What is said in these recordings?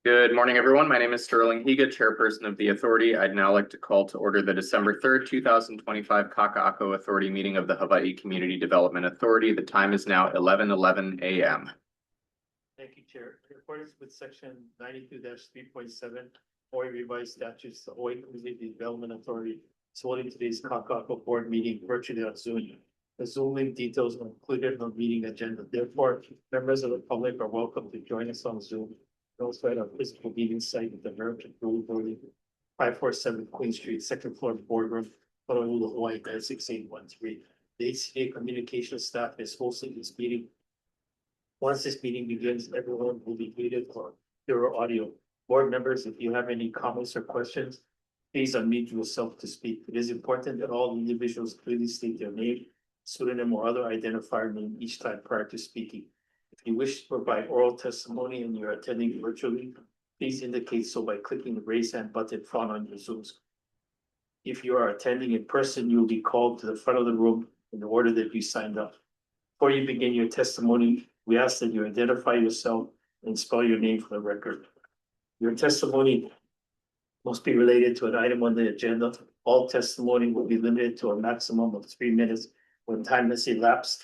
Good morning, everyone. My name is Sterling Higa, Chairperson of the Authority. I'd now like to call to order the December 3rd, 2025 Kakaako Authority meeting of the Hawaii Community Development Authority. The time is now 11:11 a.m. Thank you, Chair. In accordance with section 92-3.7 Hawaii Revised Statutes, the Hawaii Community Development Authority is holding today's Kakaako Board meeting virtually on Zoom. The Zoom link details are included in the meeting agenda. Therefore, members of the public are welcome to join us on Zoom. Also at our physical meeting site at the American Brewery Building, 547 Queen Street, second floor boardroom, Honolulu, Hawaii, 96813. The HCDA communication staff is hosting this meeting. Once this meeting begins, everyone will be muted for your audio. Board members, if you have any comments or questions, please unmute yourself to speak. It is important that all individuals clearly state their name, pseudonym, or other identifier name each time prior to speaking. If you wish to provide oral testimony and you're attending virtually, please indicate so by clicking the raise hand button found on your Zoom screen. If you are attending in person, you will be called to the front of the room in the order that you signed up. Before you begin your testimony, we ask that you identify yourself and spell your name for the record. Your testimony must be related to an item on the agenda. All testimony will be limited to a maximum of 3 minutes. When time has elapsed,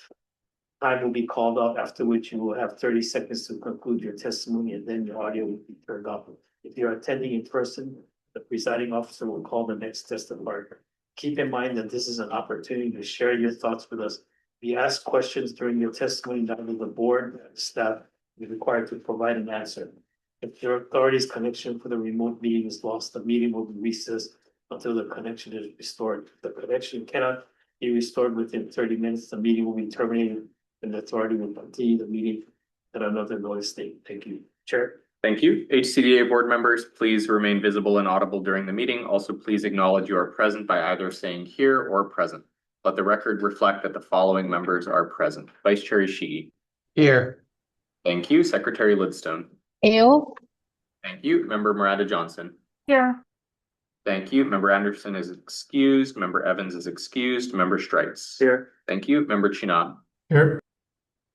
time will be called off, after which you will have 30 seconds to conclude your testimony, and then your audio will be turned off. If you're attending in person, the presiding officer will call the next testifier. Keep in mind that this is an opportunity to share your thoughts with us. If you ask questions during your testimony, neither the board and staff is required to provide an answer. If your authority's connection for the remote meeting is lost, the meeting will be recessed until the connection is restored. If the connection cannot be restored within 30 minutes, the meeting will be terminated and the authority will continue the meeting at another notice date. Thank you, Chair. Thank you. HCDA board members, please remain visible and audible during the meeting. Also, please acknowledge you are present by either saying here or present. Let the record reflect that the following members are present. Vice Chair Ishii. Here. Thank you. Secretary Lidstone. Ew. Thank you. Member Murata Johnson. Here. Thank you. Member Anderson is excused. Member Evans is excused. Member Strites. Here. Thank you. Member China. Here.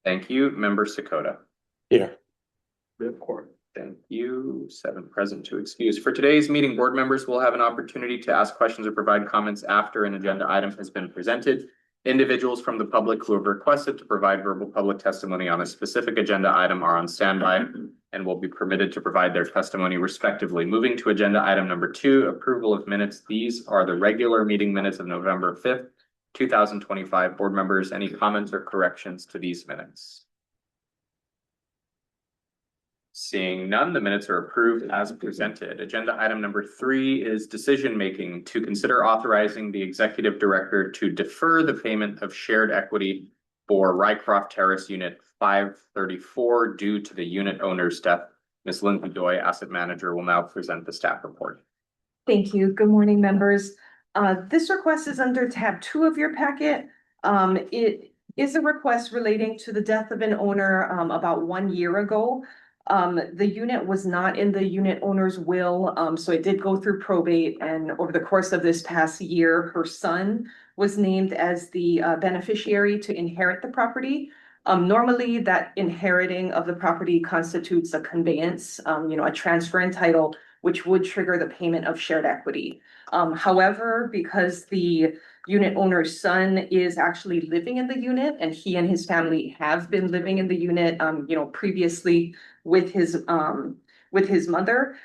Thank you. Member Sakota. Here. Report. Thank you. 7 present, 2 excused. For today's meeting, board members will have an opportunity to ask questions or provide comments after an agenda item has been presented. Individuals from the public who have requested to provide verbal public testimony on a specific agenda item are on standby and will be permitted to provide their testimony respectively. Moving to agenda item number 2, approval of minutes. These are the regular meeting minutes of November 5th, 2025. Board members, any comments or corrections to these minutes? Seeing none, the minutes are approved as presented. Agenda item number 3 is decision making to consider authorizing the executive director to defer the payment of shared equity for Rycroft Terrace Unit 534 due to the unit owner's death. Ms. Lindsay Doi, asset manager, will now present the staff report. Thank you. Good morning, members. This request is under tab 2 of your packet. It is a request relating to the death of an owner about 1 year ago. The unit was not in the unit owner's will, so it did go through probate, and over the course of this past year, her son was named as the beneficiary to inherit the property. Normally, that inheriting of the property constitutes a conveyance, a transfer in title, which would trigger the payment of shared equity. However, because the unit owner's son is actually living in the unit and he and his family have been living in the unit, previously with his mother,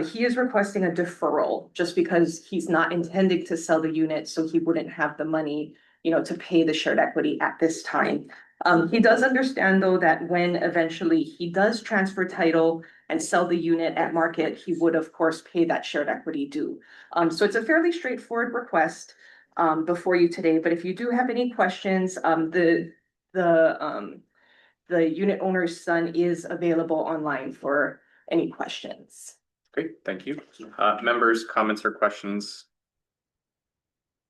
he is requesting a deferral just because he's not intending to sell the unit, so he wouldn't have the money, to pay the shared equity at this time. He does understand, though, that when eventually he does transfer title and sell the unit at market, he would, of course, pay that shared equity due. So it's a fairly straightforward request before you today. But if you do have any questions, the unit owner's son is available online for any questions. Great, thank you. Members, comments or questions?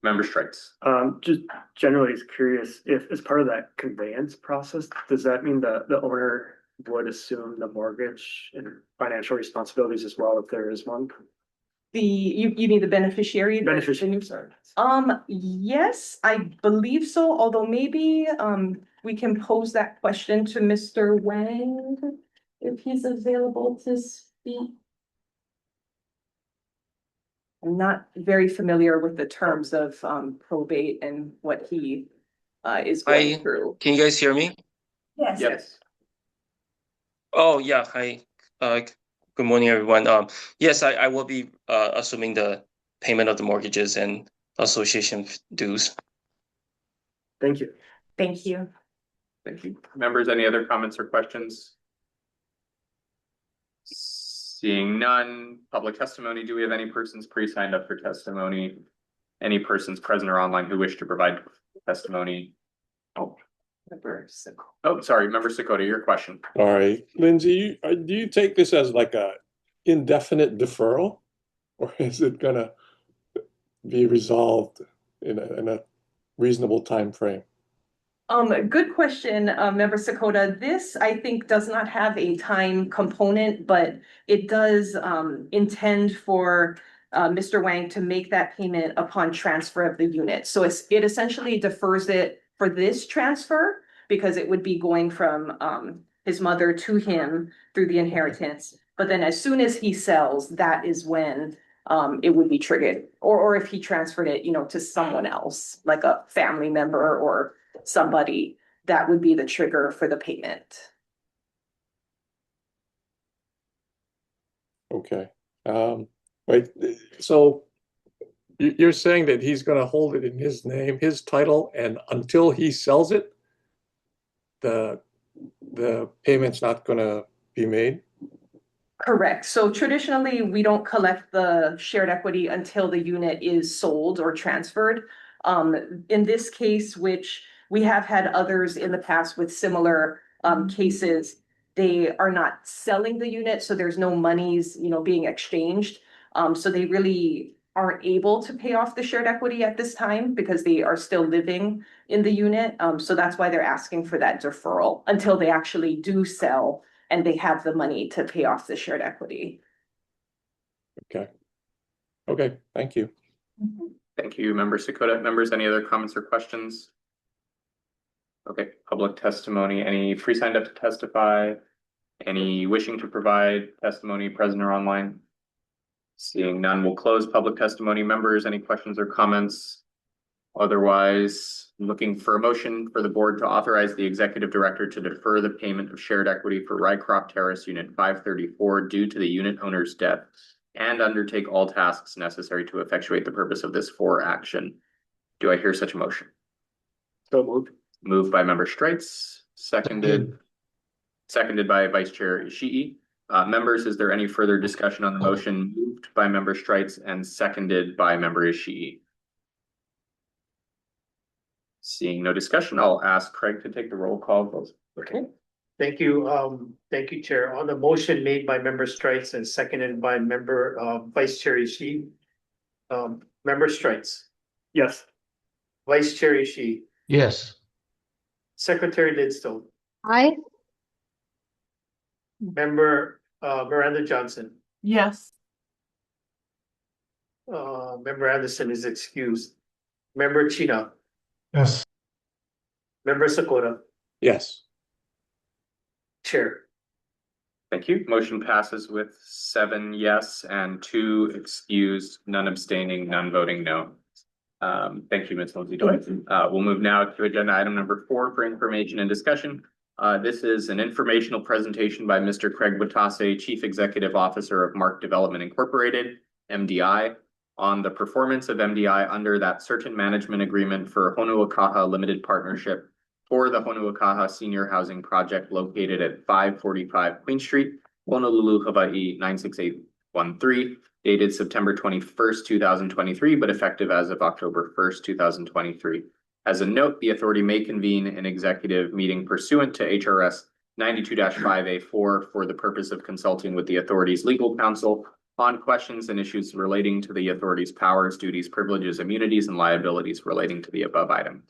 Member Strites. Just generally curious if as part of that conveyance process, does that mean that the owner would assume the mortgage and financial responsibilities as well if there is one? You mean the beneficiary? Beneficiary, sorry. Yes, I believe so, although maybe we can pose that question to Mr. Wang if he's available to speak I'm not very familiar with the terms of probate and what he is going Hi, through. can you guys hear me? Yes. Yes. Oh, yeah, hi. Good morning, everyone. Yes, I will be assuming the payment of the mortgages and association dues. Thank you. Thank you. Thank you. Members, any other comments or questions? Seeing none, public testimony. Do we have any persons pre-signed up for testimony? Any persons present or online who wish to provide testimony? Oh, sorry, Member Sakota, your question. All right, Lindsay, do you take this as like a indefinite deferral? Or is it gonna be resolved in a reasonable time frame? Good question, Member Sakota. This, I think, does not have a time component, but it does intend for Mr. Wang to make that payment upon transfer of the unit. So it essentially defers it for this transfer because it would be going from his mother to him through the inheritance. But then as soon as he sells, that is when it would be triggered. Or if he transferred it, to someone else, like a family member or somebody, that would be the trigger for the payment. Okay, wait, so you're saying that he's gonna hold it in his name, his title, and until he sells it, the payment's not gonna be made? Correct. So traditionally, we don't collect the shared equity until the unit is sold or transferred. In this case, which we have had others in the past with similar cases, they are not selling the unit, so there's no monies, being exchanged. So they really aren't able to pay off the shared equity at this time because they are still living in the unit. So that's why they're asking for that deferral until they actually do sell and they have the money to pay off the shared equity. Okay, thank you. Thank you, Member Sakota. Members, any other comments or questions? Okay, public testimony. Any pre-signed up to testify? Any wishing to provide testimony present or online? Seeing none, we'll close public testimony. Members, any questions or comments? Otherwise, looking for a motion for the board to authorize the executive director to defer the payment of shared equity for Rycroft Terrace Unit 534 due to the unit owner's death and undertake all tasks necessary to effectuate the purpose of this for action. Do I hear such a motion? So moved. Moved by Member Strites, seconded by Vice Chair Ishii. Members, is there any further discussion on the motion moved by Member Strites and seconded by Member Ishii? Seeing no discussion, I'll ask Craig to take the roll call vote. Okay, thank you. Thank you, Chair. On the motion made by Member Strites and seconded by Vice Chair Ishii. Member Strites, Yes. Vice Chair Ishii, Yes. Secretary Lidstone, Aye. Member Miranda Johnson, Yes. Member Anderson is excused. Member Chino, Yes. Member Sakota, Yes. Chair. Thank you. Motion passes with 7 yes and 2 excused, none abstaining, none voting no. Thank you, Ms. Lindsay Dwight. We'll move now to agenda item number 4 for information and discussion. This is an informational presentation by Mr. Craig Watase, Chief Executive Officer of Mark Development Incorporated, MDI, on the performance of MDI under that certain management agreement for Honuakaha Limited Partnership for the Honuakaha Senior Housing Project located at 545 Queen Street, Honolulu, Hawaii 96813, dated September 21st, 2023, but effective as of October 1st, 2023. As a note, the authority may convene an executive meeting pursuant to HRS 92-5A4 for the purpose of consulting with the authority's legal counsel on questions and issues relating to the authority's powers, duties, privileges, immunities, and liabilities relating to the above item.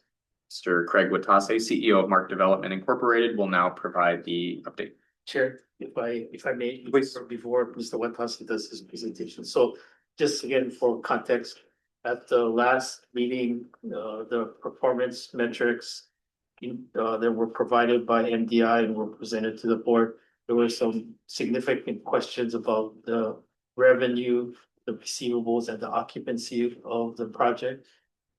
Mr. Craig Watase, CEO of Mark Development Incorporated, will now provide the update. Chair, if I may, Please. before Mr. Watasi does his presentation. So just again, for context, at the last meeting, the performance metrics that were provided by MDI and were presented to the board, there were some significant questions about the revenue, the receivables and the occupancy of the project.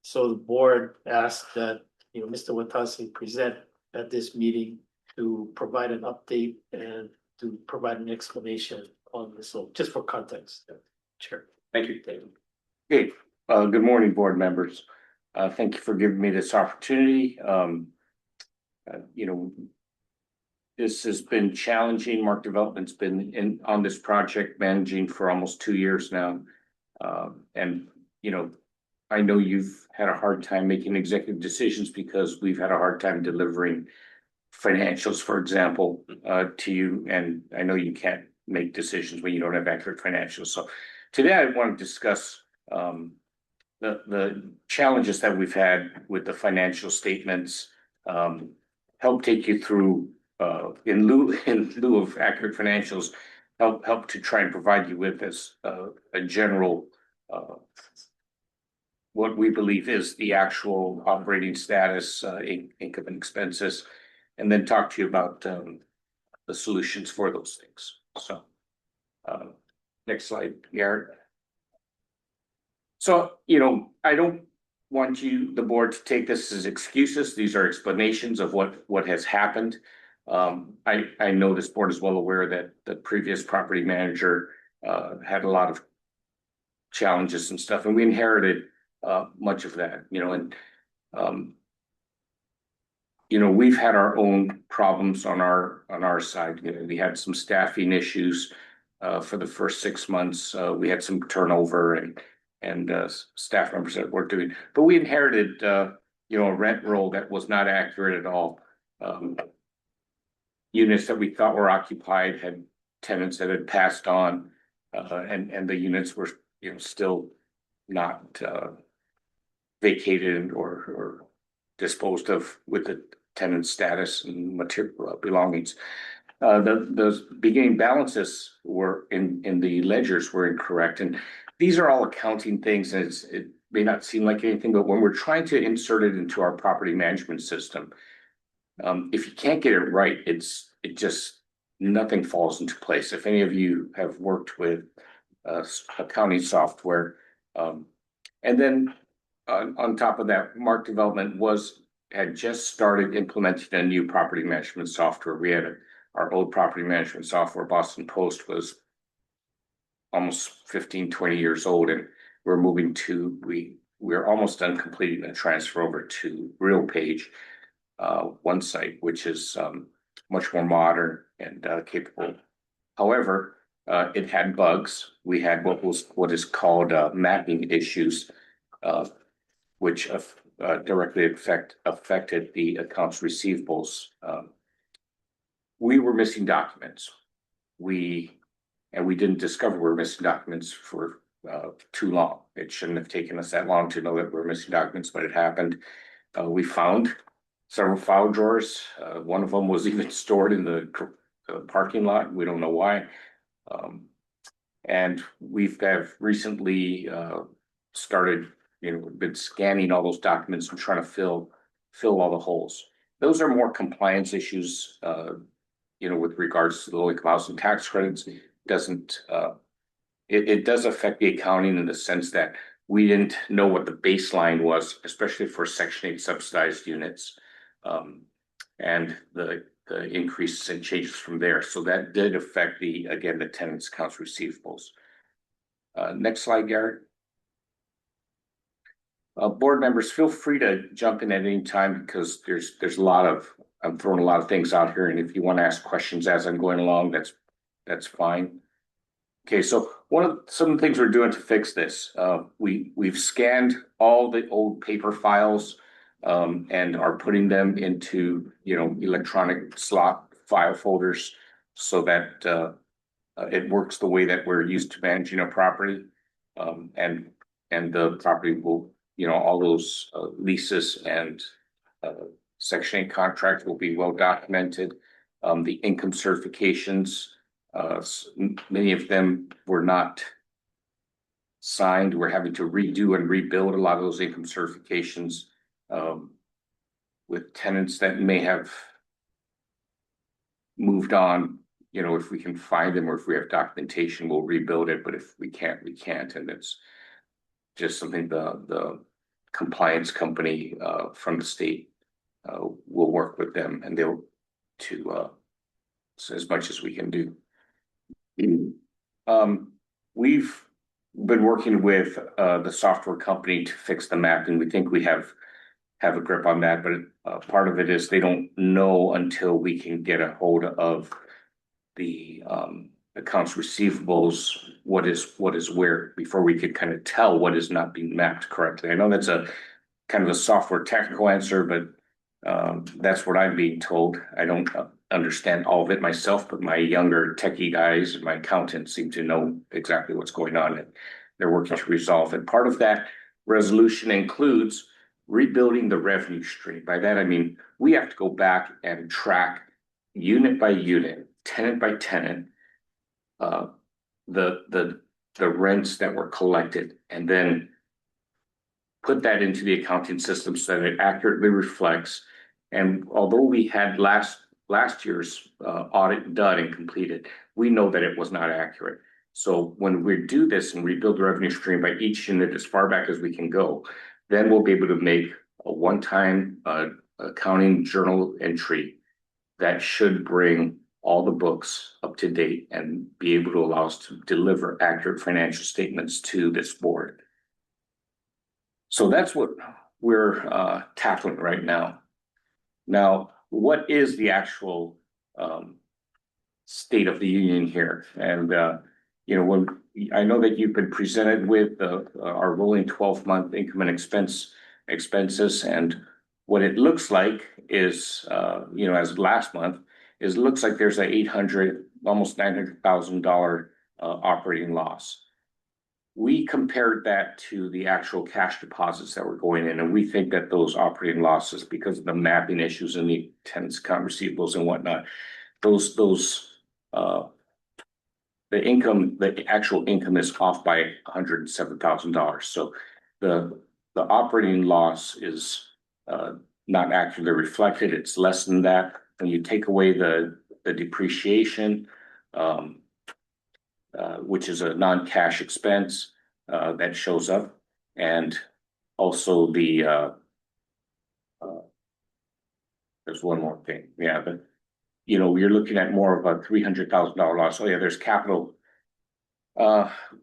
So the board asked that, Mr. Watasi present at this meeting to provide an update and to provide an explanation on this, so just for context, Chair. Thank you. Okay, good morning, board members. Thank you for giving me this opportunity. This has been challenging. Mark Development's been on this project managing for almost 2 years now. And, I know you've had a hard time making executive decisions because we've had a hard time delivering financials, for example, to you. And I know you can't make decisions when you don't have accurate financials. So today I want to discuss the challenges that we've had with the financial statements, help take you through in lieu of accurate financials, help to try and provide you with this a general what we believe is the actual operating status, income and expenses, and then talk to you about the solutions for those things. So next slide, Garrett. So, I don't want the board to take this as excuses. These are explanations of what has happened. I know this board is well aware that the previous property manager had a lot of challenges and stuff, and we inherited much of that, and we've had our own problems on our side. We had some staffing issues for the first 6 months. We had some turnover and staff members that weren't doing, but we inherited a rent roll that was not accurate at all. Units that we thought were occupied had tenants that had passed on, and the units were still not vacated or disposed of with the tenant status and material belongings. Those beginning balances were in the ledgers were incorrect, and these are all accounting things, and it may not seem like anything, but when we're trying to insert it into our property management system, if you can't get it right, it just nothing falls into place. If any of you have worked with accounting software, and then on top of that, Mark Development had just started implementing a new property management software. We had our old property management software, Boston Post, was almost 15-20 years old, and we're almost done completing the transfer over to RealPage, one site, which is much more modern and capable. However, it had bugs. We had what is called mapping issues, which directly affected the accounts receivables. We were missing documents. We didn't discover we were missing documents for too long. It shouldn't have taken us that long to know that we're missing documents, but it happened. We found several file drawers. One of them was even stored in the parking lot. We don't know why. And have recently started, been scanning all those documents and trying to fill all the holes. Those are more compliance issues, with regards to the low-income housing tax credits. It does affect the accounting in the sense that we didn't know what the baseline was, especially for Section 8 subsidized units, and the increases and changes from there. So that did affect the tenants' accounts receivables. Next slide, Garrett. Board members, feel free to jump in at any time because I'm throwing a lot of things out here, and if you want to ask questions as I'm going along, that's fine. Okay, so some of the things we're doing to fix this, we've scanned all the old paper files and are putting them into electronic slot file folders so that it works the way that we're used to managing a property, and the property will, all those leases and Section 8 contracts will be well documented. The income certifications, many of them were not signed. We're having to redo and rebuild a lot of those income certifications with tenants that may have moved on you know, if we can find them or if we have documentation, we'll rebuild it, but if we can't, we can't, and it's just something the compliance company from the state will work with them and they'll so as much as we can do. We've been working with the software company to fix the map, and we think we have a grip on that, but part of it is they don't know until we can get a hold of the accounts receivables, what is where, before we could kind of tell what is not being mapped correctly. I know that's a kind of a software technical answer, but that's what I'm being told. I don't understand all of it myself, but my younger techie guys and my accountants seem to know exactly what's going on, and they're working to resolve it. Part of that resolution includes rebuilding the revenue stream. By that, I mean, we have to go back and track unit by unit, tenant by tenant, the rents that were collected, and then put that into the accounting system so that it accurately reflects. And although we had last year's audit done and completed, we know that it was not accurate. So when we do this and rebuild the revenue stream by each unit as far back as we can go, then we'll be able to make a one-time accounting journal entry that should bring all the books up to date and be able to allow us to deliver accurate financial statements to this board. So that's what we're tackling right now. Now, what is the actual state of the union here? And you know, when I know that you've been presented with our rolling 12-month income and expenses, and what it looks like is, you know, as last month, is it looks like there's a $800, almost $900,000 operating loss. We compared that to the actual cash deposits that were going in, and we think that those operating losses, because of the mapping issues and the tenants' account receivables and whatnot, the actual income is off by $107,000. So the operating loss is not accurately reflected. It's less than that. When you take away the depreciation, which is a non-cash expense that shows up, and also the there's one more thing, yeah, but you know, you're looking at more of a $300,000 loss. Oh yeah, there's capital.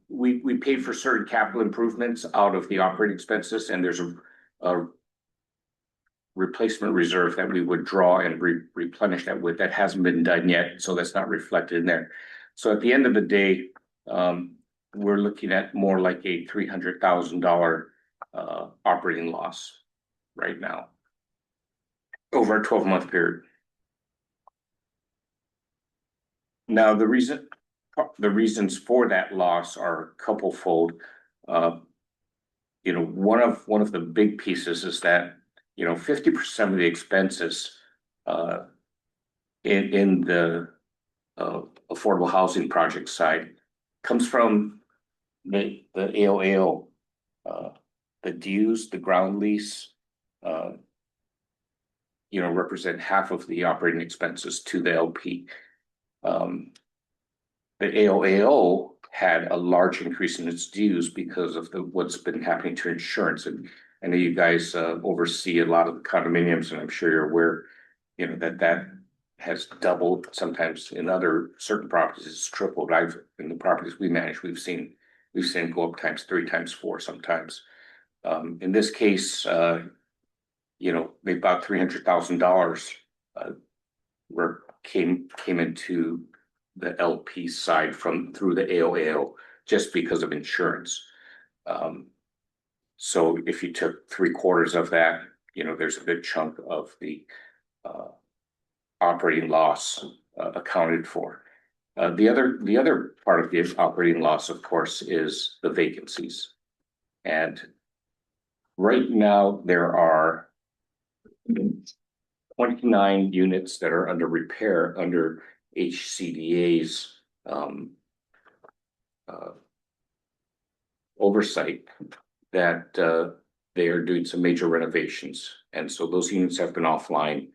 We paid for certain capital improvements out of the operating expenses, and there's a replacement reserve that we would draw and replenish that with. That hasn't been done yet, so that's not reflected in there. So at the end of the day, we're looking at more like a $300,000 operating loss right now over a 12-month period. Now, the reasons for that loss are couple-fold. You know, one of the big pieces is that, you know, 50% of the expenses in the affordable housing project side comes from the AOAO, the dues, the ground lease, you know, represent half of the operating expenses to the LP. The AOAO had a large increase in its dues because of what's been happening to insurance. And I know you guys oversee a lot of the condominiums, and I'm sure you're aware, you know, that has doubled. Sometimes in other certain properties, it's tripled. In the properties we manage, we've seen go up times 3, times 4 sometimes. In this case, you know, about $300,000 came into the LP side through the AOAO just because of insurance. So if you took 3/4 of that, you know, there's a good chunk of the operating loss accounted for. The other part of the operating loss, of course, is the vacancies. And right now there are 29 units that are under repair under HCDA's oversight, that they are doing some major renovations. And so those units have been offline.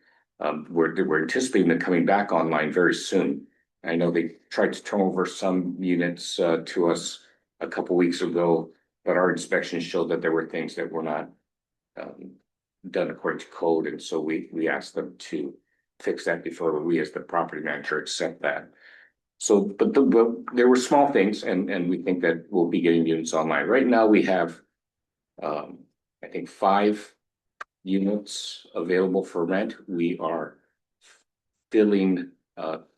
We're anticipating them coming back online very soon. I know they tried to turn over some units to us a couple weeks ago, but our inspections showed that there were things that were not done according to code, and so we asked them to fix that before we, as the property manager, accept that. So, but there were small things, and we think that we'll be getting units online. Right now, we have I think 5 units available for rent. We are filling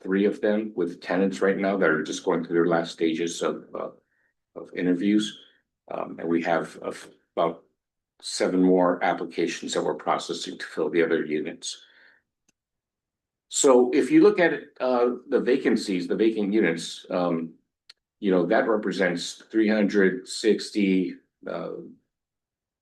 3 of them with tenants right now that are just going through their last stages of interviews. And we have about 7 more applications that we're processing to fill the other units. So if you look at it, the vacancies, the vacant units, you know, that represents 360,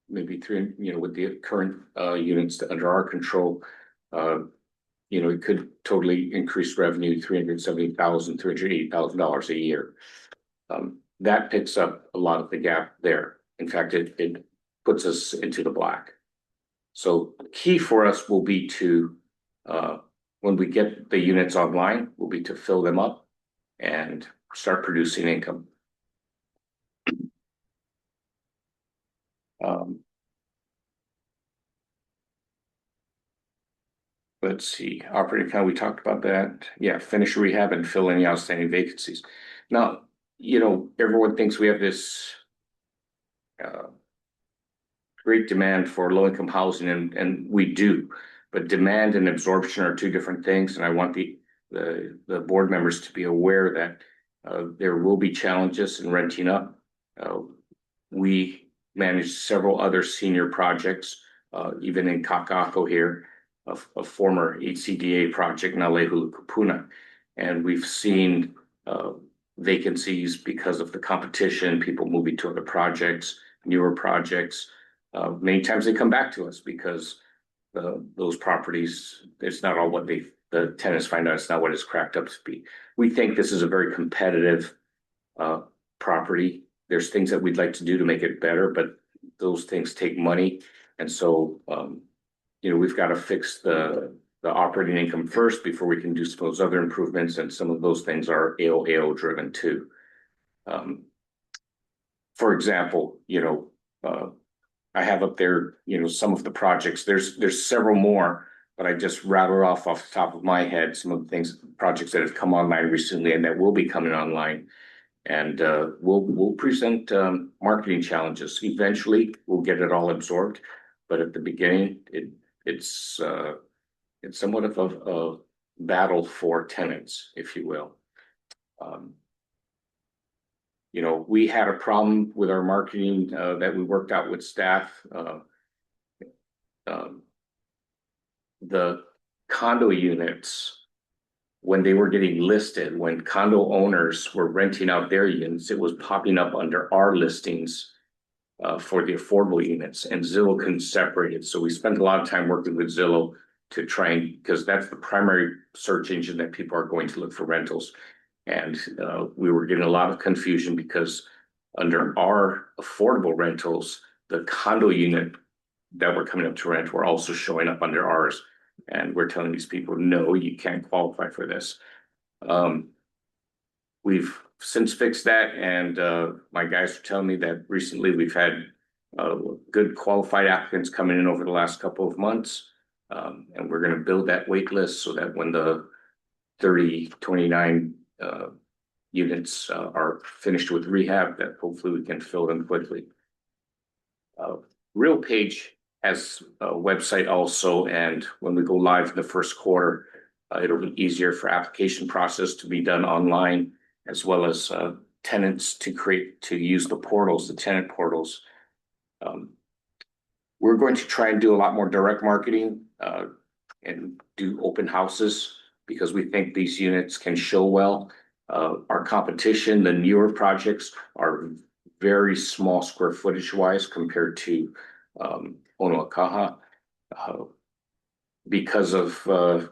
maybe 3, you know, with the current units under our control, you know, it could totally increase revenue $370,000, $380,000 a year. That picks up a lot of the gap there. In fact, it puts us into the black. So the key for us will be to, when we get the units online, will be to fill them up and start producing income. Let's see, operating account, we talked about that. Yeah, finish rehab and fill any outstanding vacancies. Now, you know, everyone thinks we have this great demand for low-income housing, and we do, but demand and absorption are 2 different things. And I want the board members to be aware that there will be challenges in renting up. We manage several other senior projects, even in Kakaako here, a former HCDA project, Nalehulu Kupuna. And we've seen vacancies because of the competition, people moving to other projects, newer projects. Many times they come back to us because those properties, it's not all what the tenants find out, it's not what it's cracked up to be. We think this is a very competitive property. There's things that we'd like to do to make it better, but those things take money. And so, you know, we've got to fix the operating income first before we can do some of those other improvements. And some of those things are AO driven too. For example, you know, I have up there, you know, some of the projects, there's several more, but I just rattle off the top of my head some of the projects that have come online recently and that will be coming online. And we'll present marketing challenges. Eventually, we'll get it all absorbed, but at the beginning, it's somewhat of a battle for tenants, if you will. You know, we had a problem with our marketing that we worked out with staff. The condo units, when they were getting listed, when condo owners were renting out their units, it was popping up under our listings for the affordable units, and Zillow couldn't separate it. So we spent a lot of time working with Zillow to try and, because that's the primary search engine that people are going to look for rentals. And we were getting a lot of confusion because under our affordable rentals, the condo unit that were coming up to rent were also showing up under ours. And we're telling these people, no, you can't qualify for this. We've since fixed that, and my guys are telling me that recently we've had good qualified applicants coming in over the last couple of months. And we're going to build that wait list so that when the 29 units are finished with rehab, that hopefully we can fill them quickly. RealPage has a website also, and when we go live in the first quarter, it'll be easier for application process to be done online, as well as tenants to use the portals, the tenant portals. We're going to try and do a lot more direct marketing and do open houses because we think these units can show well. Our competition, the newer projects, are very small square footage wise compared to Onoakaha. Because of the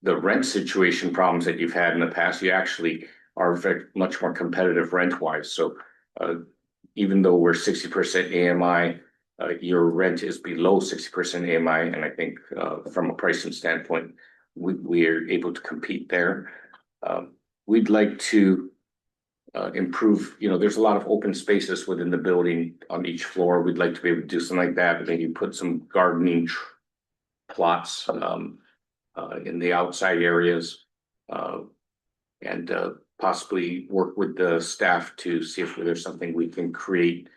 rent situation problems that you've had in the past, you actually are very much more competitive rent wise. So even though we're 60% AMI, your rent is below 60% AMI, and I think from a pricing standpoint, we are able to compete there. We'd like to improve, there's a lot of open spaces within the building on each floor. We'd like to be able to do something like that, maybe put some gardening plots in the outside areas. And possibly work with the staff to see if there's something we can create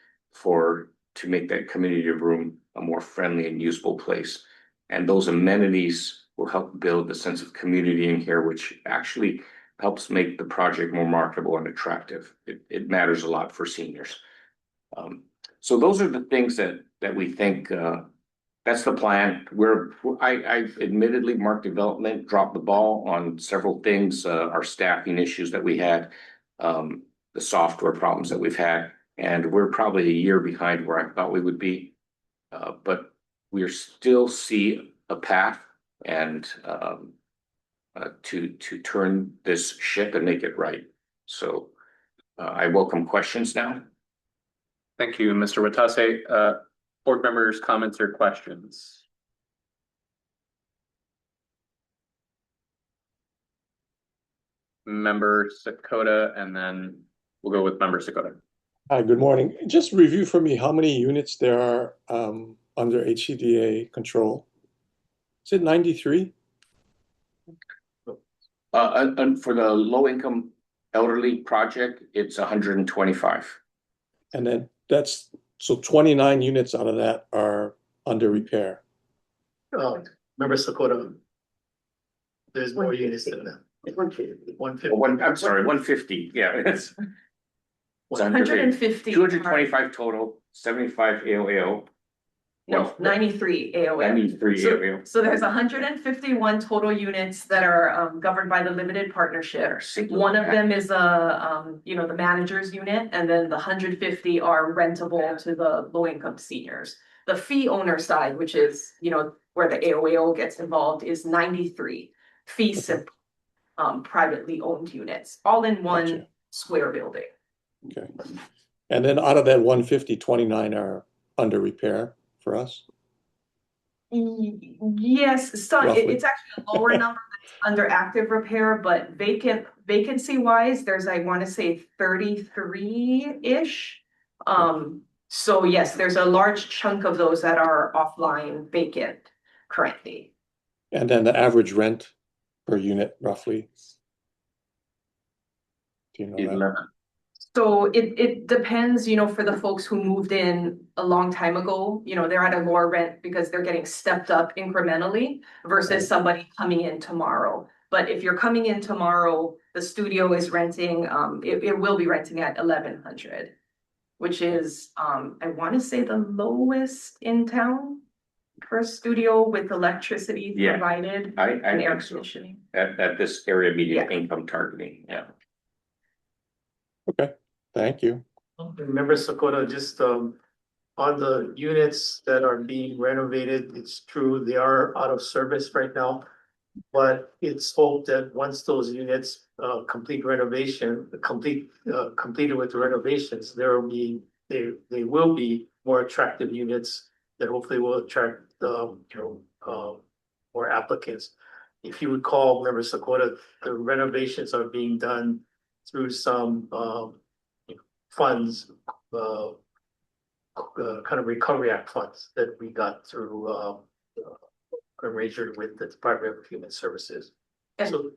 to make that community room a more friendly and usable place. And those amenities will help build the sense of community in here, which actually helps make the project more marketable and attractive. It matters a lot for seniors. So those are the things that we think, that's the plan. I admittedly, Mark Development dropped the ball on several things, our staffing issues that we had, the software problems that we've had, and we're probably a year behind where I thought we would be. But we still see a path and to turn this ship and make it right. So I welcome questions now. Thank you, Mr. Watase. Board members' comments or questions? Member Sakota, and then we'll go with Member Sakota. Hi, good morning. Just review for me how many units there are under HCDA control. Is it 93? And for the low income elderly project, it's 125. And then so 29 units out of that are under repair. Member Sakota. There's more units than that. 150. I'm sorry, 150. Yeah, it's 150. 225 total, 75 AOAO. No, 93 AOA. 93 AOAO. So there's 151 total units that are governed by the limited partnership. One of them is the manager's unit, and then the 150 are rentable to the low income seniors. The fee owner side, which is, where the AOAO gets involved, is 93 fee simple, privately owned units, all in one Gotcha. square building. Okay. And then out of that 150, 29 are under repair for us? Yes, so Roughly. it's actually a lower number that's under active repair, but vacancy wise, there's, I want to say 33-ish. So yes, there's a large chunk of those that are offline vacant currently. And then the average rent per unit roughly? Do you know that? 11. So it depends, for the folks who moved in a long time ago, they're at a lower rent because they're getting stepped up incrementally versus somebody coming in tomorrow. But if you're coming in tomorrow, the studio is renting, it will be renting at 1,100, which is, I want to say the lowest in town for a studio with electricity provided and air think so. conditioning. At this area median income targeting, yeah. Okay, thank you. Remember, Sakota, just on the units that are being renovated, it's true, they are out of service right now. But it's hoped that once those units completed with the renovations, they will be more attractive units that hopefully will attract more applicants. If you recall, member Sakota, the renovations are being done through some funds, kind of Recovery Act funds that we got through arrangement with the Department of Human Services. So,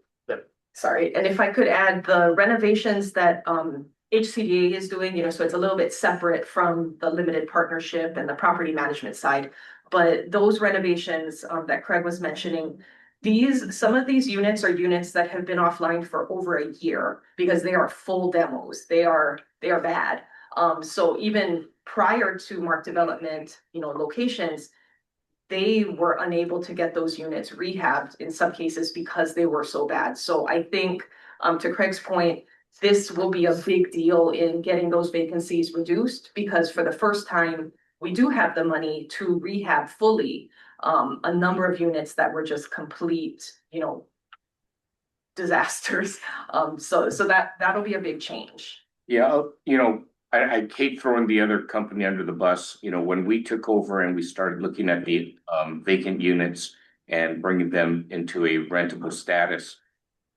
Sorry, and if I could add, the renovations that HCDA is doing, so it's a little bit separate from the limited partnership and the property management side. But those renovations that Craig was mentioning, some of these units are units that have been offline for over a year because they are full demos. They are bad. So even prior to Mark Development, locations, they were unable to get those units rehabbed in some cases because they were so bad. So I think, to Craig's point, this will be a big deal in getting those vacancies reduced because for the first time, we do have the money to rehab fully a number of units that were just complete, disasters. So that'll be a big change. Yeah, I hate throwing the other company under the bus. When we took over and we started looking at the vacant units and bringing them into a rentable status,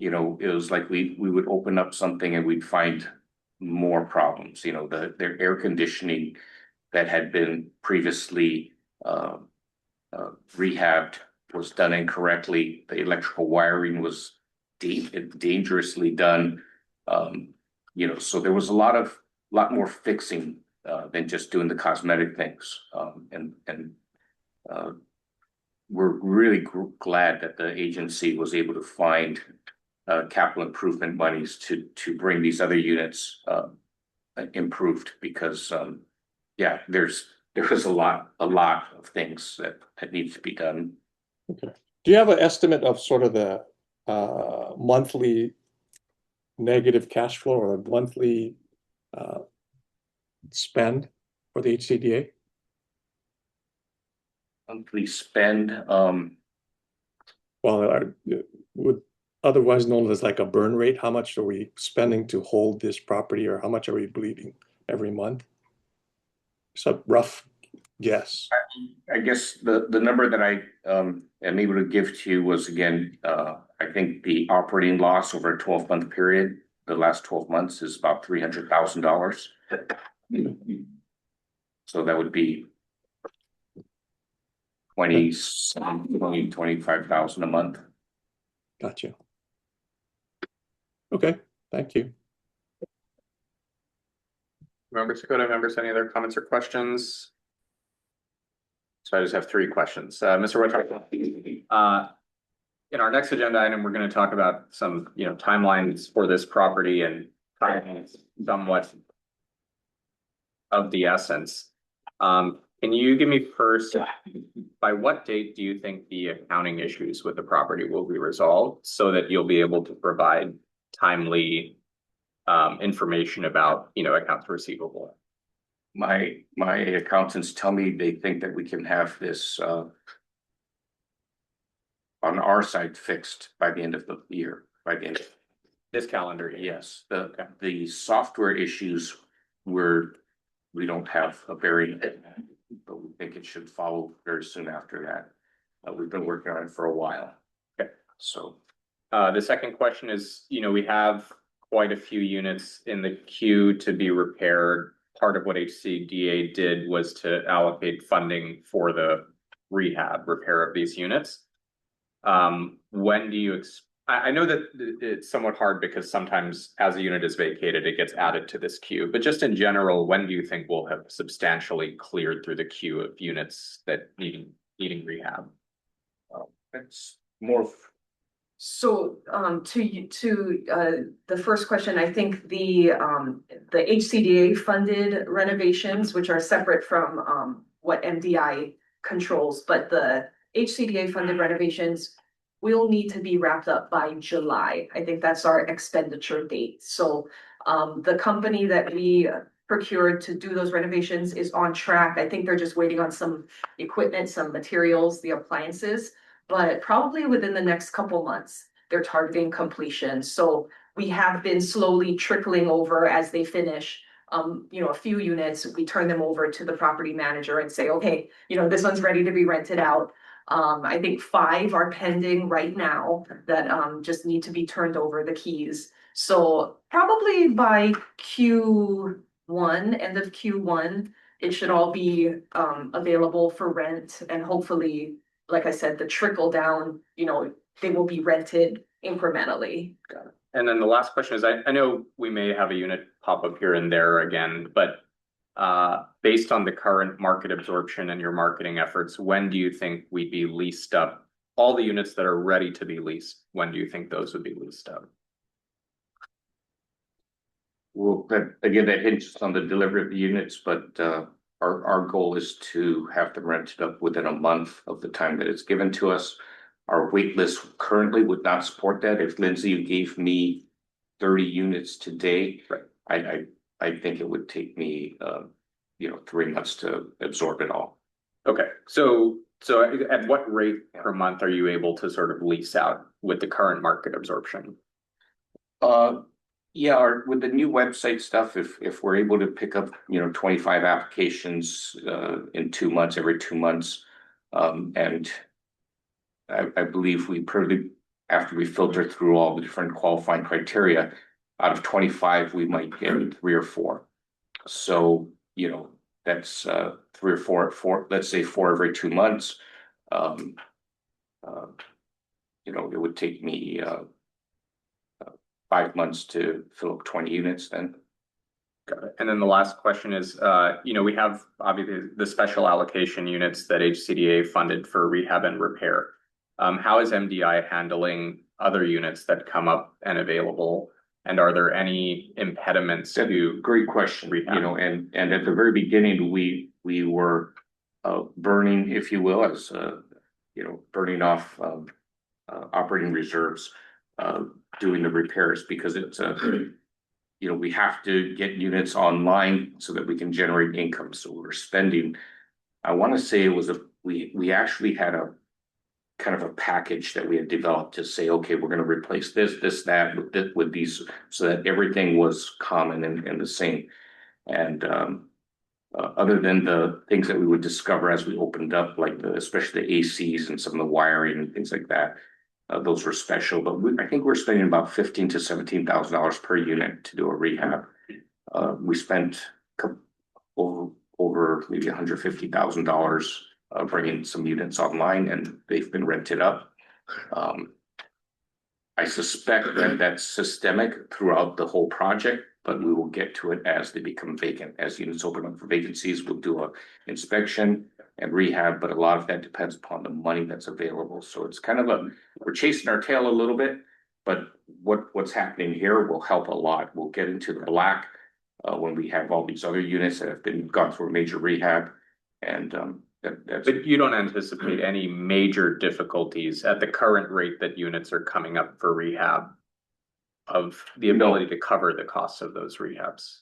you know, it was like we would open up something and we'd find more problems, you know, their air conditioning that had been previously rehabbed was done incorrectly. The electrical wiring was dangerously done. You know, so there was a lot more fixing than just doing the cosmetic things. We're really glad that the agency was able to find capital improvement monies to bring these other units improved because yeah, there was a lot of things that needs to be done. Okay. Do you have an estimate of sort of the monthly negative cash flow or the monthly spend for the HCDA? Monthly spend, Well, would otherwise known as like a burn rate, how much are we spending to hold this property, or how much are we bleeding every month? It's a rough guess. I guess the number that I am able to give to you was again, I think the operating loss over a 12-month period, the last 12 months is about $300,000. So that would be 25,000 a month. Gotcha. Okay, thank you. Members Dakota, members, any other comments or questions? So I just have three questions. Mr. Whitlock, in our next agenda item, we're going to talk about some, timelines for this property and timelines somewhat of the essence. Can you give me first, by what date do you think the accounting issues with the property will be resolved so that you'll be able to provide timely information about, accounts receivable? My accountants tell me they think that we can have this on our side fixed by the end of the year, by the end of This calendar year? yes. The software issues we don't have a very, but we think it should follow very soon after that. We've been working on it for a while. Okay. So the second question is, we have quite a few units in the queue to be repaired. Part of what HCDA did was to allocate funding for the rehab repair of these units. When do you I know that it's somewhat hard because sometimes as a unit is vacated, it gets added to this queue, but just in general, when do you think we'll have substantially cleared through the queue of units that needing rehab? it's more. So, the first question, I think the HCDA funded renovations, which are separate from, what MDI controls, but the HCDA funded renovations will need to be wrapped up by July. I think that's our expenditure date. So, the company that we procured to do those renovations is on track. I think they're just waiting on some equipment, some materials, the appliances. But probably within the next couple months, they're targeting completion. So we have been slowly trickling over as they finish, a few units. We turn them over to the property manager and say, okay, this one's ready to be rented out. I think 5 are pending right now that just need to be turned over the keys. So probably by Q1, end of Q1, it should all be available for rent, and hopefully, like I said, the trickle down, they will be rented incrementally. Got it. And then the last question is, I know we may have a unit pop up here and there again, but based on the current market absorption and your marketing efforts, when do you think we'd be leased up? All the units that are ready to be leased, when do you think those would be leased up? Well, that hinges on the delivery of the units, but our goal is to have them rented up within a month of the time that it's given to us. Our wait list currently would not support that. If Lindsay gave me 30 units today, right, I think it would take me 3 months to absorb it all. Okay, so at what rate per month are you able to sort of lease out with the current market absorption? Yeah, with the new website stuff, if we're able to pick up 25 applications in 2 months, every 2 months, and I believe we after we filter through all the different qualifying criteria, out of 25, we might get 3 or 4. So, that's 3 or 4, let's say 4 every 2 months. It would take me 5 months to fill up 20 units then. Got it. And then the last question is, we have obviously the special allocation units that HCDA funded for rehab and repair. How is MDI handling other units that come up and available? And are there any impediments to? Great question, rehab? and at the very beginning, we were burning, if you will, as burning off operating reserves, doing the repairs, because it's we have to get units online so that we can generate income. So we're spending, I want to say it was we actually had a kind of a package that we had developed to say, okay, we're going to replace this, that with these, so that everything was common and the same. And other than the things that we would discover as we opened up, like especially the ACs and some of the wiring and things like that, those were special. But I think we're spending about $15,000 to $17,000 per unit to do a rehab. We spent over maybe $150,000 bringing some units online, and they've been rented up. I suspect that that's systemic throughout the whole project, but we will get to it as they become vacant. As units open up for vacancies, we'll do a inspection and rehab, but a lot of that depends upon the money that's available. So it's kind of we're chasing our tail a little bit, but what's happening here will help a lot. We'll get into the black when we have all these other units that have gone through a major rehab, and But you don't anticipate any major difficulties at the current rate that units are coming up for rehab of the ability to cover the costs of those rehabs?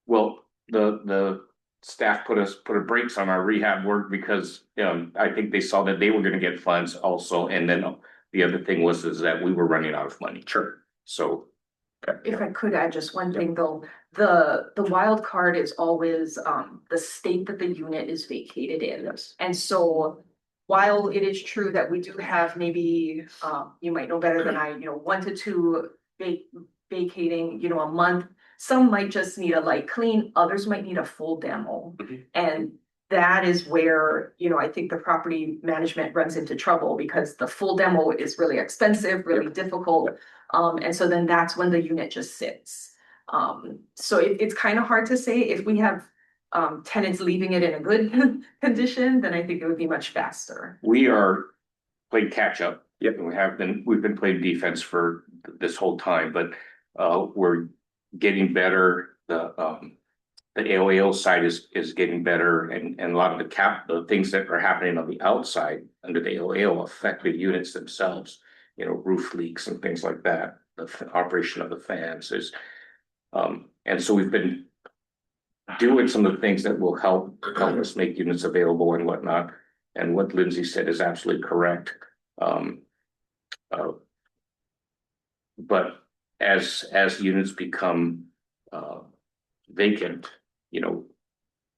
Well, the staff put a brakes on our rehab work because I think they saw that they were going to get funds also, and then the other thing is that we were running out of money. Sure. So. If I could add just one thing though, the wild card is always the state that the unit is vacated in. Yes. And so while it is true that we do have maybe, you might know better than I, 1 to 2 vacating, a month, some might just need a light clean, others might need a full demo. Mhm. And that is where, I think the property management runs into trouble because the full demo is really expensive, really difficult. And so then that's when the unit just sits. So it's kind of hard to say. If we have tenants leaving it in a good condition, then I think it would be much faster. We are playing catch up. Yep. We've been playing defense for this whole time, but we're getting better. The AOAO side is getting better, and a lot of the things that are happening on the outside under the AOAO affect the units themselves. Roof leaks and things like that. The operation of the fans is, and so we've been doing some of the things that will help us make units available and whatnot. And what Lindsay said is absolutely correct. But as units become vacant,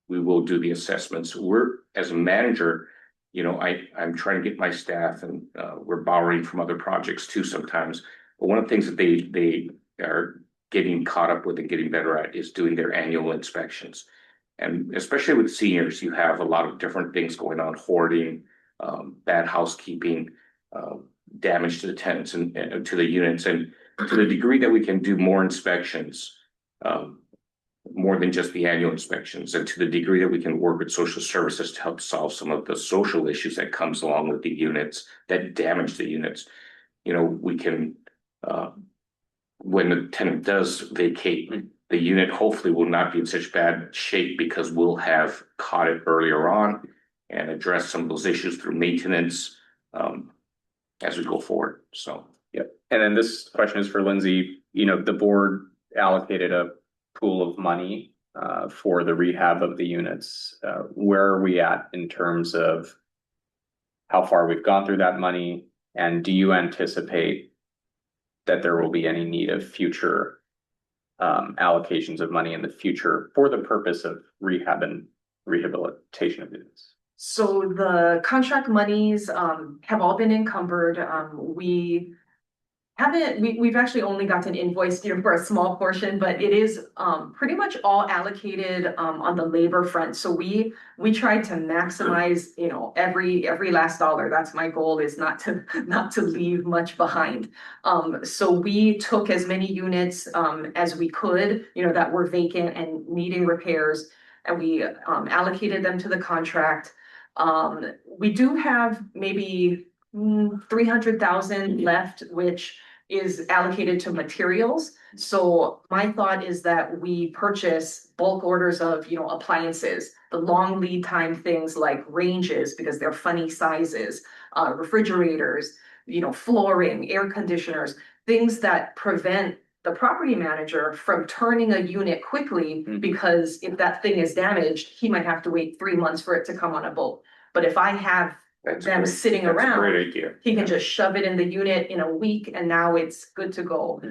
we will do the assessments. We're, as a manager, I'm trying to get my staff, and we're borrowing from other projects too sometimes. But one of the things that they are getting caught up with and getting better at is doing their annual inspections. And especially with seniors, you have a lot of different things going on: hoarding, bad housekeeping, damage to the tenants and to the units. And to the degree that we can do more inspections, more than just the annual inspections, and to the degree that we can work with social services to help solve some of the social issues that comes along with the units that damage the units, we can, when the tenant does vacate, the unit hopefully will not be in such bad shape because we'll have caught it earlier on and addressed some of those issues through maintenance as we go forward. So, Yep. And then this question is for Lindsay. The board allocated a pool of money for the rehab of the units. Where are we at in terms of how far we've gone through that money? And do you anticipate that there will be any need of future allocations of money in the future for the purpose of rehab and rehabilitation of units? So the contract monies have all been encumbered. We've actually only gotten invoiced here for a small portion, but it is pretty much all allocated on the labor front. So we try to maximize, every last dollar. That's my goal, is not to leave much behind. So we took as many units as we could, that were vacant and needing repairs, and we allocated them to the contract. We do have maybe 300,000 left, which is allocated to materials. So my thought is that we purchase bulk orders of, appliances, the long lead time things like ranges, because they're funny sizes, refrigerators, flooring, air conditioners, things that prevent the property manager from turning a unit quickly, because if that thing is damaged, he might have to wait 3 months for it to come on a boat. But if I have them sitting around, Great idea. he can just shove it in the unit in a week and now it's good to go.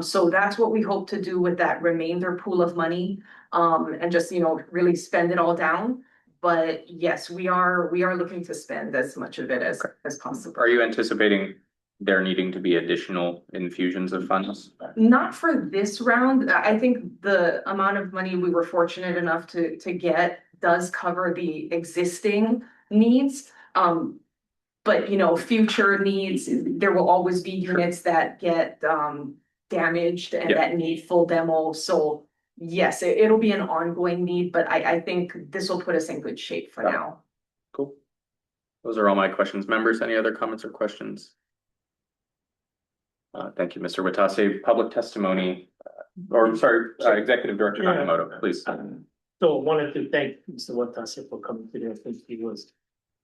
So that's what we hope to do with that remainder pool of money, and just, really spend it all down. But yes, we are looking to spend as much of it as possible. Are you anticipating there needing to be additional infusions of funds? Not for this round. I think the amount of money we were fortunate enough to get does cover the existing needs. But future needs, there will always be units that get damaged and that need full demo. So yes, it'll be an ongoing need, but I think this will put us in good shape for now. Cool. Those are all my questions. Members, any other comments or questions? Thank you, Mr. Watase. Public testimony, Executive Director Nakamoto, please. So wanted to thank Mr. Watase for coming today. I think he was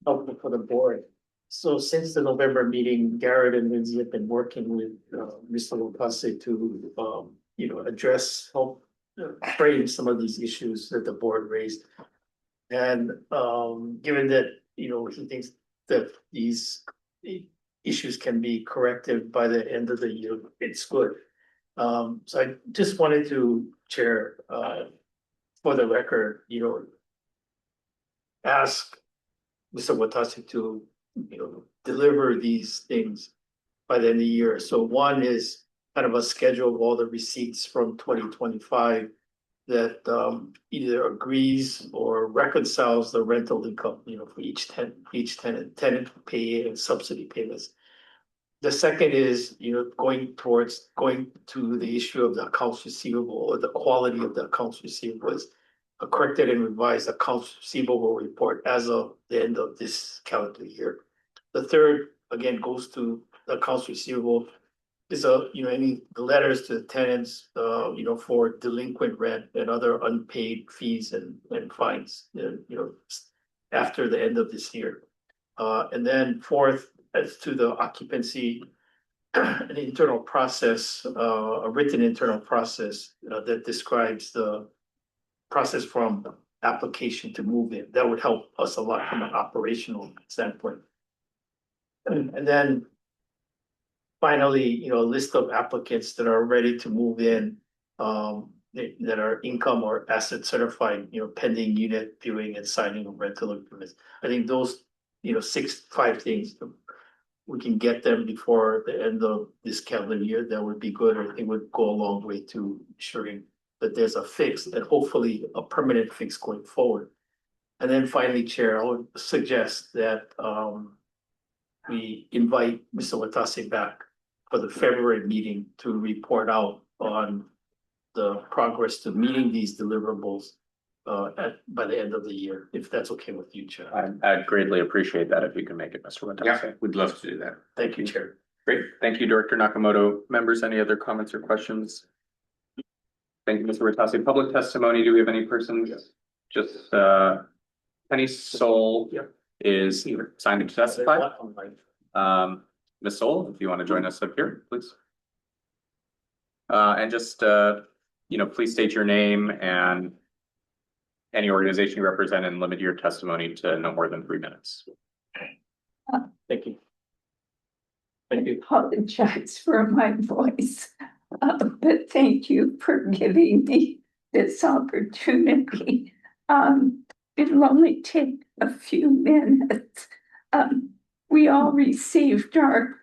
helpful for the board. So since the November meeting, Garrett and Lindsay have been working with Mr. Watase to help frame some of these issues that the board raised. And given that he thinks that these issues can be corrected by the end of the year, it's good. So I just wanted to, Chair, for the record, ask Mr. Watase to deliver these things by the end of the year. So one is kind of a schedule of all the receipts from 2025 that either agrees or reconciles the rental income, for each tenant pay and subsidy payments. The second is, going to the issue of the accounts receivable, or the quality of the accounts receivable, is a corrected and revised accounts receivable report as of the end of this calendar year. The third, again, goes to the accounts receivable, is any letters to the tenants, for delinquent rent and other unpaid fees and fines, after the end of this year. And then fourth, as to the occupancy, an internal process, a written internal process that describes the process from application to move in. That would help us a lot from an operational standpoint. And then finally, a list of applicants that are ready to move in, that are income or asset certified, pending unit viewing and signing of rental agreements. I think those, 5 things, we can get them before the end of this calendar year. That would be good. I think would go a long way to ensuring that there's a fix, and hopefully a permanent fix going forward. And then finally, Chair, I would suggest that we invite Mr. Watase back for the February meeting to report out on the progress to meeting these deliverables by the end of the year, if that's okay with you, Chair. I'd greatly appreciate that if you can make it, Mr. Watase. Yeah, we'd love to do that. Thank you, Chair. Great. Thank you, Director Nakamoto. Members, any other comments or questions? Thank you, Mr. Watase. Public testimony, do we have any persons? Yes. Just Penny Soul is signed to testify. Ms. Soul, if you want to join us up here, please. And just, please state your name and any organization you represent, and limit your testimony to no more than 3 minutes. Thank you. Thank you. Apologize for my voice, but thank you for giving me this opportunity. It'll only take a few minutes. We all received our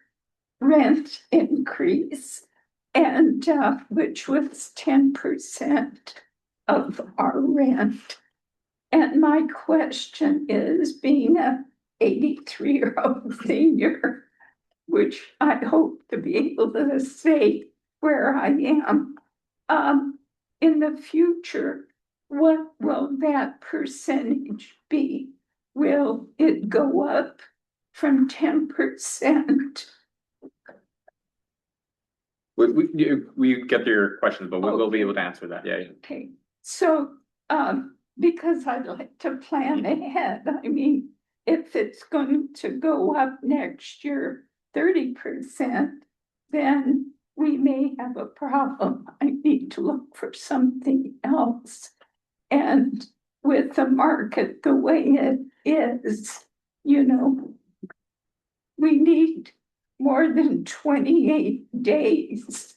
rent increase, and which was 10% of our rent. And my question is, being a 83-year-old senior, which I hope to be able to say where I am, in the future, what will that percentage be? Will it go up from 10%? We get your questions, but we'll be able to answer that. Yeah. Okay, so, because I'd like to plan ahead, I mean, if it's going to go up next year 30%, then we may have a problem. I need to look for something else. And with the market the way it is, you know, we need more than 28 days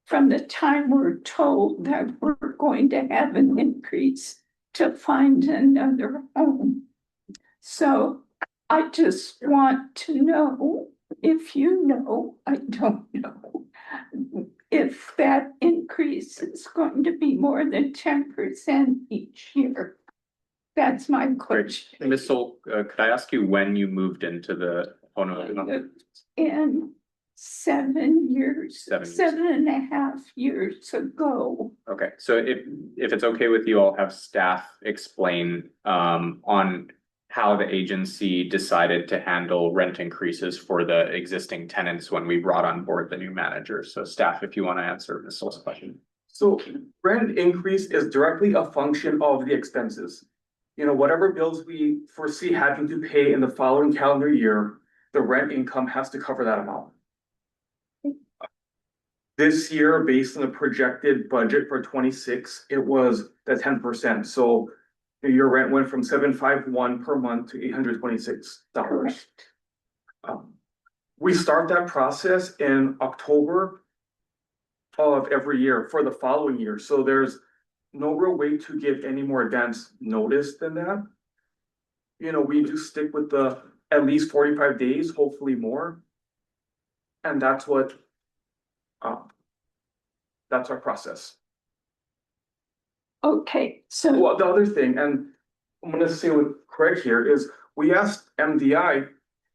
from the time we're told that we're going to have an increase to find another home. So I just want to know, if you know, I don't know, if that increase is going to be more than 10% each year. That's my question. Ms. Sol, could I ask you when you moved into the home? In 7 years, 7.5 years ago. Okay, so if it's okay with you, I'll have staff explain on how the agency decided to handle rent increases for the existing tenants when we brought on board the new manager. So staff, if you want to answer Ms. Sol's question. So rent increase is directly a function of the expenses. You know, whatever bills we foresee having to pay in the following calendar year, the rent income has to cover that amount. This year, based on the projected budget for 26, it was the 10%. So your rent went from $751 per month to $826. We start that process in October of every year for the following year. So there's no real way to give any more advance notice than that. You know, we do stick with the at least 45 days, hopefully more. And that's what, that's our process. Okay, so. Well, the other thing, and I'm gonna say with Craig here, is we asked MDI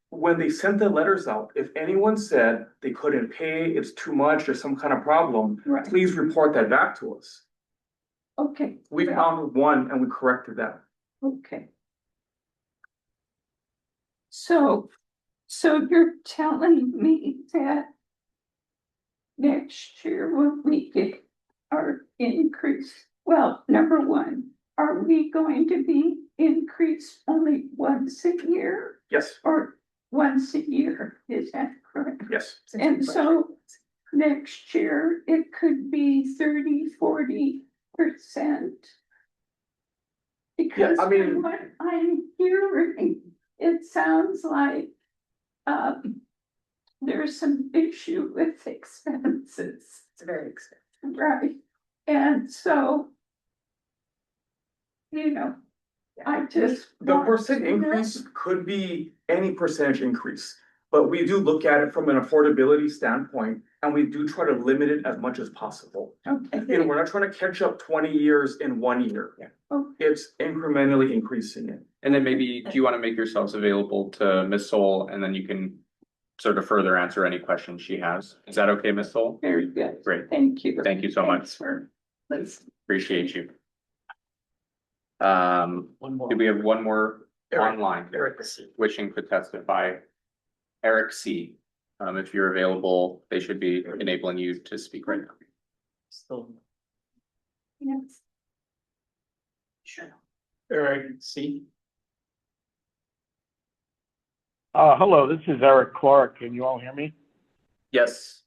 when they sent the letters out, if anyone said they couldn't pay, it's too much, or some kind of problem, Right. please report that back to us. Okay. We found one and we corrected that. Okay. So you're telling me that next year when we get our increase, well, number one, are we going to be increased only once a year Yes, or once a year? Is that correct? yes. And so next year it could be 30-40%. Because I mean- from what I'm hearing, it sounds like there's some issue with expenses. It's very expensive. Right, and so, you know, I just. The want percent to know. increase could be any percentage increase, but we do look at it from an affordability standpoint, and we do try to limit it as much as possible. Okay. You know, we're not trying to catch up 20 years in 1 year. Yeah. Okay. It's incrementally increasing it. And then maybe, do you want to make yourselves available to Ms. Sol, and then you can sort of further answer any questions she has? Is that okay, Ms. Sol? Very good. Great. Thank you. Thank you so much. Thanks for listening. Appreciate you. One more. Do we have one more Eric. online Eric. wishing to testify? Eric C. If you're available, they should be enabling you to speak right now. Still. Yes. Sure. Eric C. Hello, this is Eric Clark. Can you all hear me? Yes.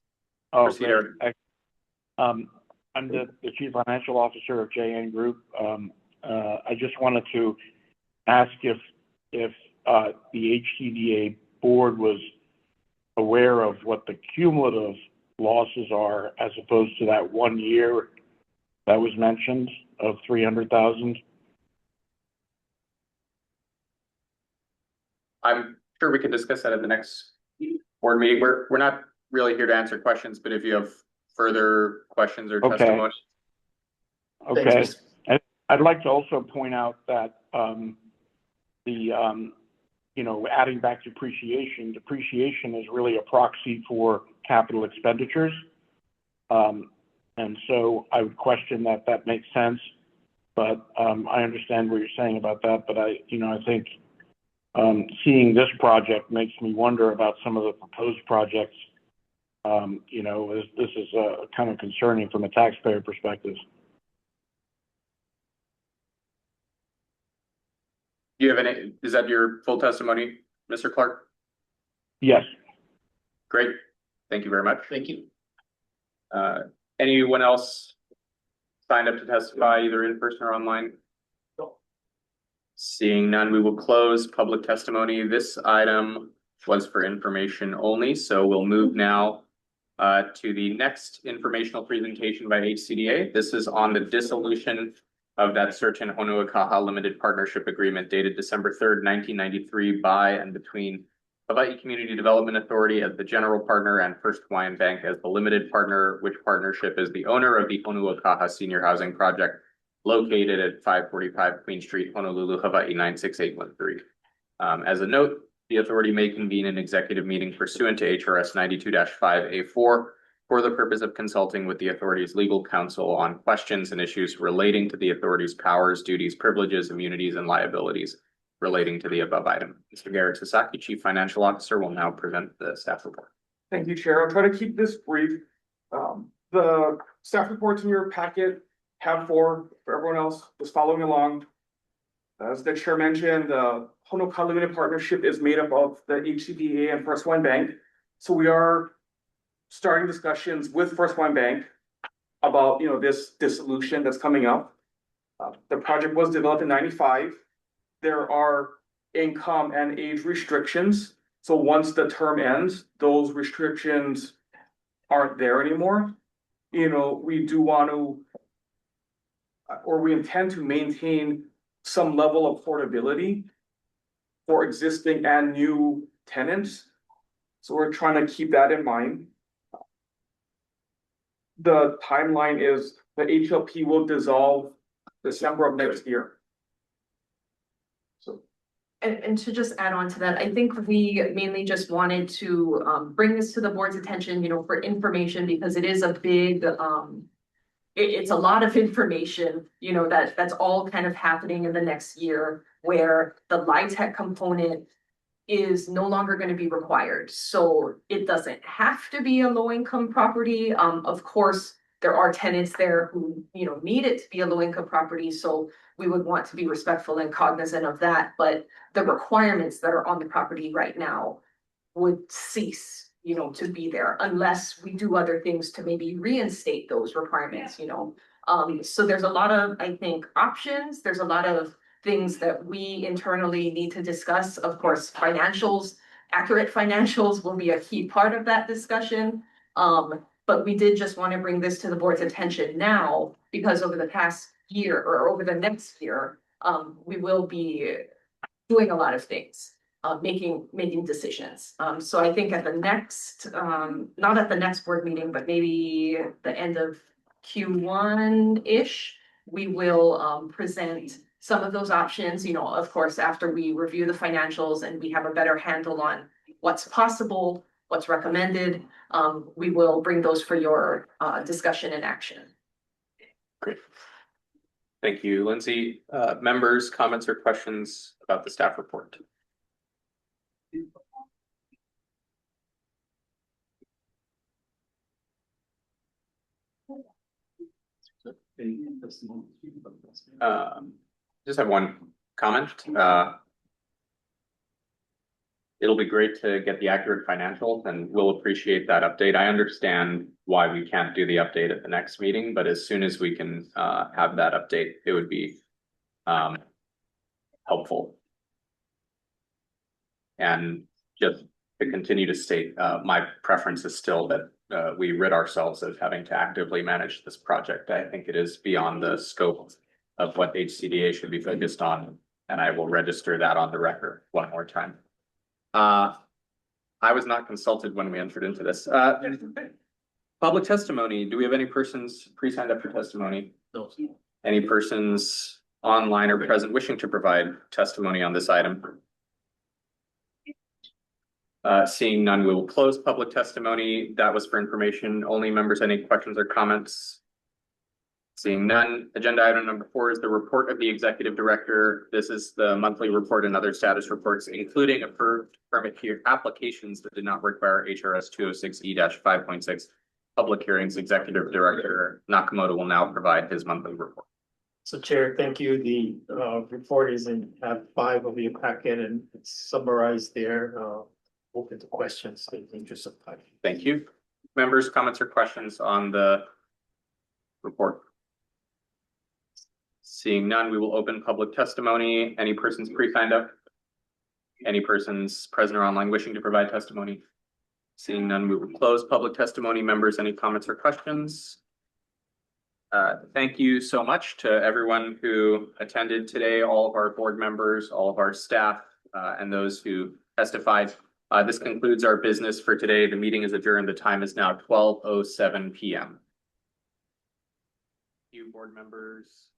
Oh, Proceed, great. Eric. I'm the Chief Financial Officer of JN Group. I just wanted to ask if the HCDA board was aware of what the cumulative losses are as opposed to that 1 year that was mentioned of 300,000. I'm sure we can discuss that at the next board meeting. We're not really here to answer questions, but if you have further questions or Okay. testimony. Okay. Thanks, Mr. And I'd like to also point out that, adding back depreciation is really a proxy for capital expenditures. And so I would question that makes sense, but, I understand what you're saying about that, but I think, seeing this project makes me wonder about some of the proposed projects. This is kind of concerning from a taxpayer perspective. Do you have any, is that your full testimony, Mr. Clark? Yes. Great. Thank you very much. Thank you. Anyone else signed up to testify either in person or online? Seeing none, we will close public testimony. This item was for information only, so we'll move now to the next informational presentation by HCDA. This is on the dissolution of that certain Honua Kaha Limited Partnership Agreement dated December 3rd, 1993 by and between Hawaii Community Development Authority as the general partner and First Hawaiian Bank as the limited partner, which partnership is the owner of the Honua Kaha Senior Housing Project located at 545 Queen Street, Honolulu, Hawaii 96813. As a note, the authority may convene an executive meeting pursuant to HRS 92-5A4 for the purpose of consulting with the authority's legal counsel on questions and issues relating to the authority's powers, duties, privileges, immunities, and liabilities relating to the above item. Mr. Garrett Sasaki, Chief Financial Officer, will now present the staff report. Thank you, Chair. I'll try to keep this brief. The staff reports in your packet have for everyone else just following along. As the chair mentioned, the Honua Kaha Limited Partnership is made up of the HCDA and First Hawaiian Bank. So we are starting discussions with First Hawaiian Bank about this dissolution that's coming up. The project was developed in '95. There are income and age restrictions. So once the term ends, those restrictions aren't there anymore. We do want to, or we intend to maintain some level of portability for existing and new tenants. So we're trying to keep that in mind. The timeline is the HLP will dissolve December of next year. So. And to just add on to that, I think we mainly just wanted to bring this to the board's attention, for information, because it is a big, it's a lot of information, that's all kind of happening in the next year, where the LIHTC component is no longer going to be required. So it doesn't have to be a low-income property. Of course, there are tenants there who, need it to be a low-income property. So we would want to be respectful and cognizant of that. But the requirements that are on the property right now would cease, to be there unless we do other things to maybe reinstate those requirements, So there's a lot of, I think, options. There's a lot of things that we internally need to discuss. Of course, accurate financials will be a key part of that discussion. But we did just want to bring this to the board's attention now, because over the past year or over the next year, we will be doing a lot of things, making decisions. So I think at the next, not at the next board meeting, but maybe the end of Q1-ish, we will present some of those options, of course, after we review the financials and we have a better handle on what's possible, what's recommended. We will bring those for your discussion and action. Great. Thank you, Lindsay. Members, comments or questions about the staff report? Just have one comment. It'll be great to get the accurate financials, and we'll appreciate that update. I understand why we can't do the update at the next meeting, but as soon as we can have that update, it would be helpful. And just to continue to state, my preference is still that we rid ourselves of having to actively manage this project. I think it is beyond the scope of what HCDA should be focused on, and I will register that on the record one more time. I was not consulted when we entered into this. Public testimony. Do we have any persons pre-signed up for testimony? No. Any persons online or present wishing to provide testimony on this item? Seeing none, we will close public testimony. That was for information only. Members, any questions or comments? Seeing none, agenda item number 4 is the report of the executive director. This is the monthly report and other status reports, including approved permit here applications that did not require HRS 206E-5.6 public hearings. Executive Director Nakamoto will now provide his monthly report. So Chair, thank you. The report is in tab 5 of your packet and it's summarized there. Open to questions in the interest of time. Thank you. Members, comments or questions on the report? Seeing none, we will open public testimony. Any persons pre-signed up? Any persons present or online wishing to provide testimony? Seeing none, we will close public testimony. Members, any comments or questions? Thank you so much to everyone who attended today, all of our board members, all of our staff, and those who testified. This concludes our business for today. The meeting is adjourned. The time is now 12:07 p.m. Thank you, board members.